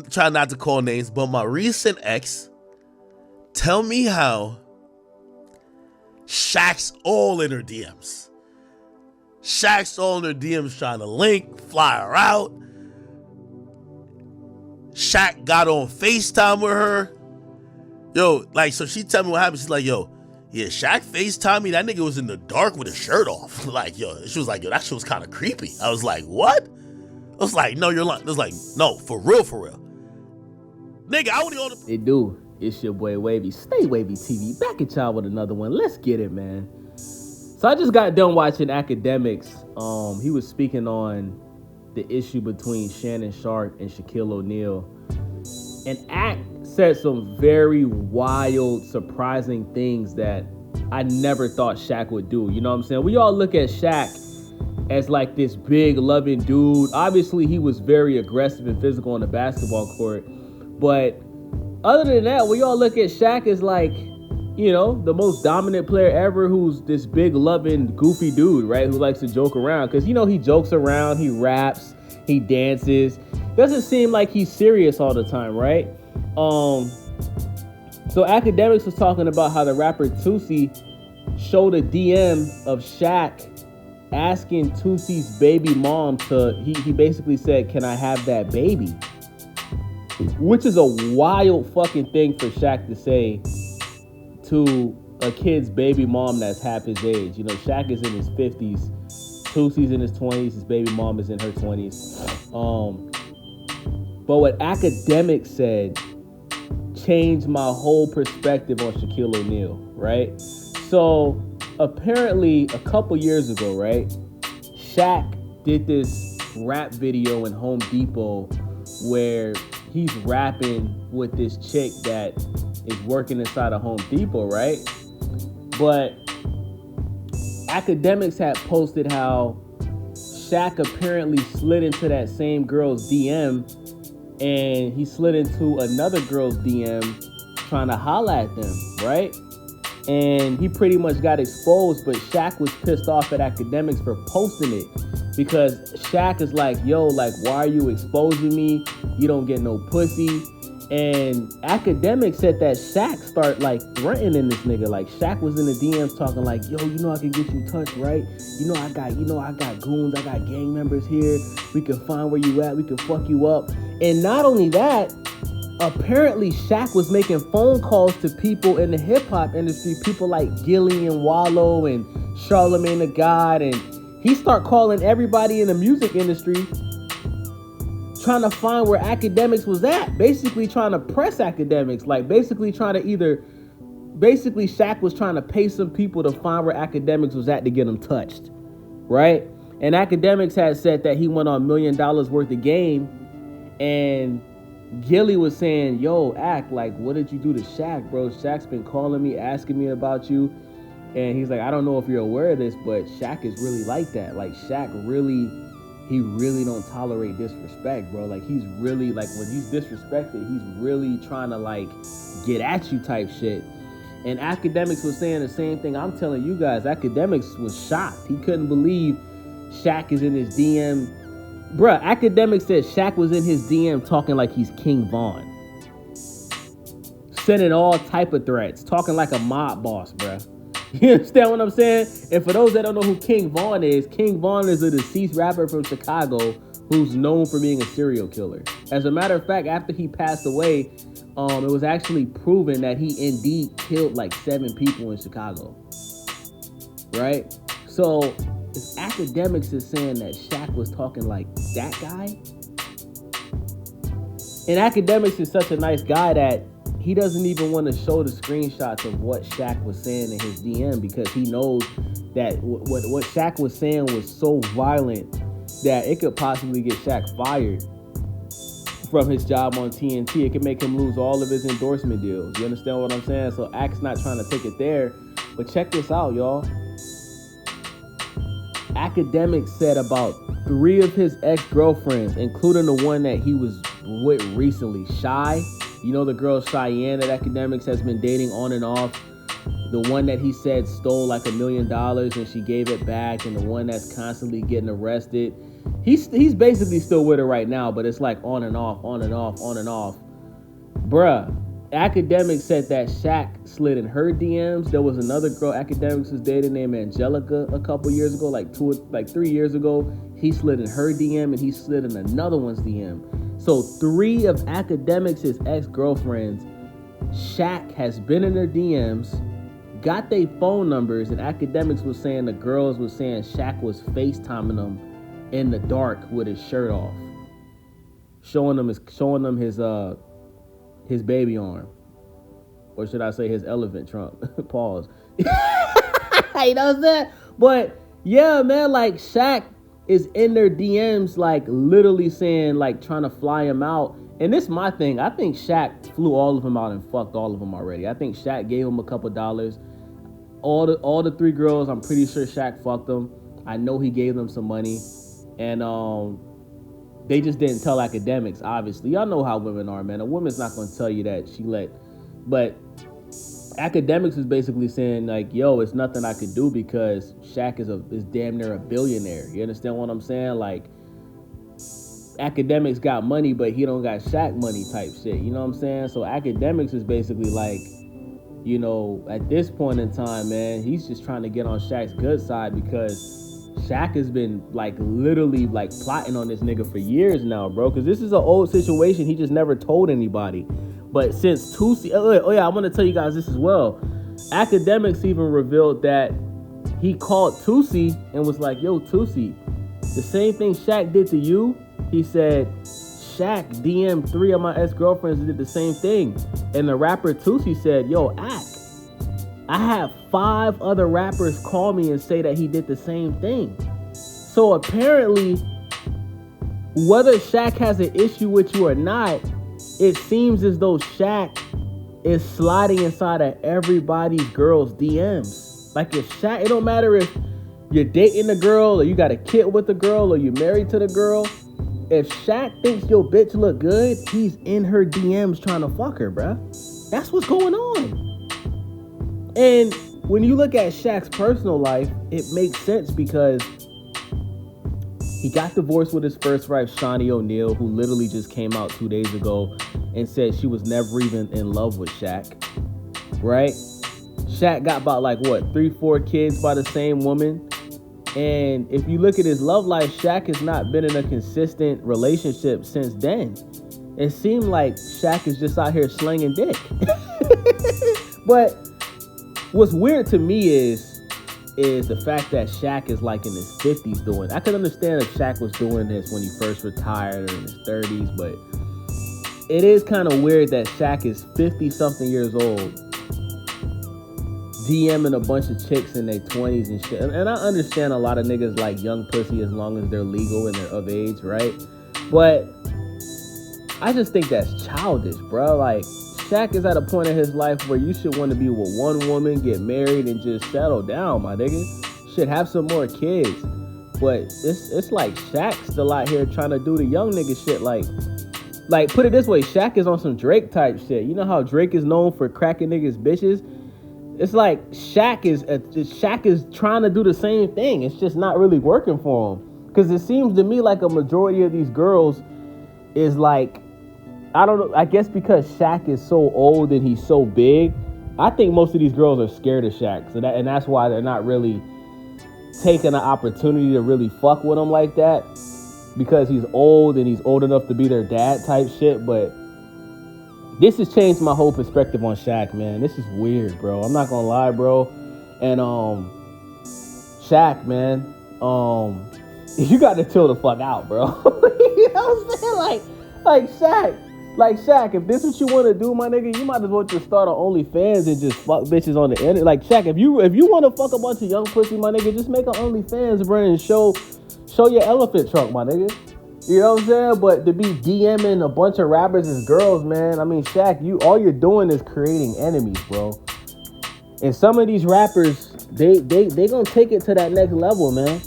try not to call names, but my recent ex, tell me how Shaq's all in her DMs. Shaq's all in her DMs trying to link, fly her out. Shaq got on FaceTime with her. Yo, like, so she tell me what happened. She's like, yo, yeah, Shaq FaceTime me. That nigga was in the dark with his shirt off. Like, yo, she was like, yo, that shit was kind of creepy. I was like, what? I was like, no, you're lying. I was like, no, for real, for real. Nigga, I would order. It do. It's your boy Wavy. Stay Wavy TV. Back at y'all with another one. Let's get it, man. So I just got done watching Akademiks. He was speaking on the issue between Shannon Sharpe and Shaquille O'Neal. And Ak said some very wild, surprising things that I never thought Shaq would do. You know what I'm saying? We all look at Shaq as like this big, loving dude. Obviously, he was very aggressive and physical on the basketball court. But other than that, we all look at Shaq as like, you know, the most dominant player ever, who's this big, loving, goofy dude, right? Who likes to joke around. Because, you know, he jokes around, he raps, he dances. Doesn't seem like he's serious all the time, right? So Akademiks was talking about how the rapper Tootsie showed a DM of Shaq asking Tootie's baby mom to, he basically said, can I have that baby? Which is a wild fucking thing for Shaq to say to a kid's baby mom that's half his age. You know, Shaq is in his 50s. Tootie's in his 20s. His baby mom is in her 20s. But what Akademiks said changed my whole perspective on Shaquille O'Neal, right? So apparently a couple years ago, right, Shaq did this rap video in Home Depot where he's rapping with this chick that is working inside of Home Depot, right? But Akademiks had posted how Shaq apparently slid into that same girl's DM, and he slid into another girl's DM trying to holla at them, right? And he pretty much got exposed, but Shaq was pissed off at Akademiks for posting it because Shaq is like, yo, like, why are you exposing me? You don't get no pussy. And Akademiks said that Shaq start like threatening this nigga. Like Shaq was in the DMs talking like, yo, you know I can get you touched, right? You know I got goons, I got gang members here. We can find where you at, we can fuck you up. And not only that, apparently Shaq was making phone calls to people in the hip hop industry, people like Gilly and Wallow and Charlamagne the God, and he start calling everybody in the music industry trying to find where Akademiks was at, basically trying to press Akademiks, like basically Shaq was trying to pay some people to find where Akademiks was at to get him touched, right? And Akademiks had said that he went on $1 million worth of game, and Gilly was saying, yo, Ak, like, what did you do to Shaq, bro? Shaq's been calling me, asking me about you. And he's like, I don't know if you're aware of this, but Shaq is really like that. Like, Shaq really don't tolerate disrespect, bro. Like, he's really, like, when he's disrespected, he's really trying to, like, get at you type shit. And Akademiks was saying the same thing I'm telling you guys. Akademiks was shocked. He couldn't believe Shaq is in his DM. Bruh, Akademiks said Shaq was in his DM talking like he's King Von. Sending all type of threats. Talking like a mob boss, bruh. You understand what I'm saying? And for those that don't know who King Von is a deceased rapper from Chicago who's known for being a serial killer. As a matter of fact, after he passed away, it was actually proven that he indeed killed like 7 people in Chicago. Right? So if Akademiks is saying that Shaq was talking like that guy, and Akademiks is such a nice guy that he doesn't even want to show the screenshots of what Shaq was saying in his DM because he knows that what Shaq was saying was so violent that it could possibly get Shaq fired from his job on TNT. It could make him lose all of his endorsement deals. You understand what I'm saying? So Ak's not trying to take it there. But check this out, y'all. Akademiks said about 3 of his ex-girlfriends, including the one that he was with recently, Shy. You know the girl Cheyenne that Akademiks has been dating on and off. The one that he said stole like $1 million and she gave it back, and the one that's constantly getting arrested. he's basically still with her right now, but it's like on and off, on and off, on and off. Bruh, Akademiks said that Shaq slid in her DMs. There was another girl Akademiks was dating named Angelica a couple years ago, like 3 years ago. He slid in her DM and he slid in another one's DM. So 3 of Akademiks' ex-girlfriends, Shaq has been in their DMs, got their phone numbers, and Akademiks was saying the girls was saying Shaq was FaceTiming them in the dark with his shirt off, showing them his baby arm, or should I say his elephant trunk? Pause. You know what I'm saying? But yeah, man, like Shaq is in their DMs, like literally saying, like trying to fly him out. And this is my thing. I think Shaq flew all of them out and fucked all of them already. I think Shaq gave him a couple dollars. All the 3 girls, I'm pretty sure Shaq fucked them. I know he gave them some money, and they just didn't tell Akademiks, obviously. Y'all know how women are, man. A woman's not going to tell you that she let... But Akademiks is basically saying, like, yo, it's nothing I could do because Shaq is damn near a billionaire. You understand what I'm saying? Like, Akademiks got money, but he don't got Shaq money type shit. You know what I'm saying? So Akademiks is basically like, you know, at this point in time, man, he's just trying to get on Shaq's good side because Shaq has been like literally like plotting on this nigga for years now, bro. Because this is an old situation. He just never told anybody. But since Tusi, oh yeah, I want to tell you guys this as well. Akademiks even revealed that he called Tusi and was like, yo, Tusi, the same thing Shaq did to you. He said, Shaq DM'd 3 of my ex-girlfriends and did the same thing. And the rapper Tusi said, yo, I have 5 other rappers call me and say that he did the same thing. So apparently, whether Shaq has an issue with you or not, it seems as though Shaq is sliding inside of everybody's girl's DMs. Like if Shaq, it don't matter if you're dating a girl or you got a kid with a girl or you're married to the girl. If Shaq thinks your bitch look good, he's in her DMs trying to fuck her, bruh. That's what's going on. And when you look at Shaq's personal life, it makes sense because he got divorced with his first wife, Shawnee O'Neal, who literally just came out 2 days ago and said she was never even in love with Shaq, right? Shaq got about 3-4 kids by the same woman. And if you look at his love life, Shaq has not been in a consistent relationship since then. It seemed like Shaq is just out here slinging dick. But what's weird to me is the fact that Shaq is like in his 50s doing it. I could understand if Shaq was doing this when he first retired or in his 30s, but it is kind of weird that Shaq is 50-something years old, DMing a bunch of chicks in their 20s and shit. And I understand a lot of niggas like young pussy as long as they're legal and they're of age, right? But I just think that's childish, bro. Like, Shaq is at a point in his life where you should want to be with one woman, get married, and just settle down, my nigga. Should have some more kids. But it's like Shaq's still out here trying to do the young nigga shit. Like put it this way, Shaq is on some Drake type shit. You know how Drake is known for cracking niggas bitches? It's like Shaq is trying to do the same thing. It's just not really working for him. Because it seems to me like a majority of these girls is like, I don't know, I guess because Shaq is so old and he's so big, I think most of these girls are scared of Shaq. And that's why they're not really taking an opportunity to really fuck with him like that. Because he's old and he's old enough to be their dad type shit. But this has changed my whole perspective on Shaq, man. This is weird, bro. I'm not gonna lie, bro. And Shaq, man, you got to chill the fuck out, bro. You know what I'm saying? Like Shaq, if this is what you want to do, my nigga, you might as well just start an OnlyFans and just fuck bitches on the internet. Like Shaq, if you want to fuck a bunch of young pussy, my nigga, just make an OnlyFans, bro, and show your elephant trunk, my nigga. You know what I'm saying? But to be DMing a bunch of rappers as girls, man, I mean, Shaq, all you're doing is creating enemies, bro. And some of these rappers, they gonna take it to that next level, man.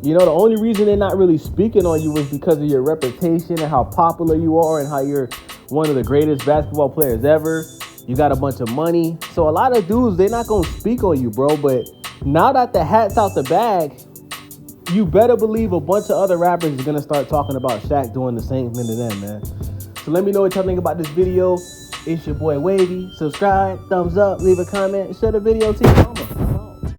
You know, the only reason they're not really speaking on you is because of your reputation and how popular you are and how you're one of the greatest basketball players ever. You got a bunch of money. So a lot of dudes, they're not going to speak on you, bro. But now that the hat's out the bag, you better believe a bunch of other rappers is gonna start talking about Shaq doing the same thing to them, man. So let me know what y'all think about this video. It's your boy Wavy. Subscribe, thumbs up, leave a comment, share the video to your mama.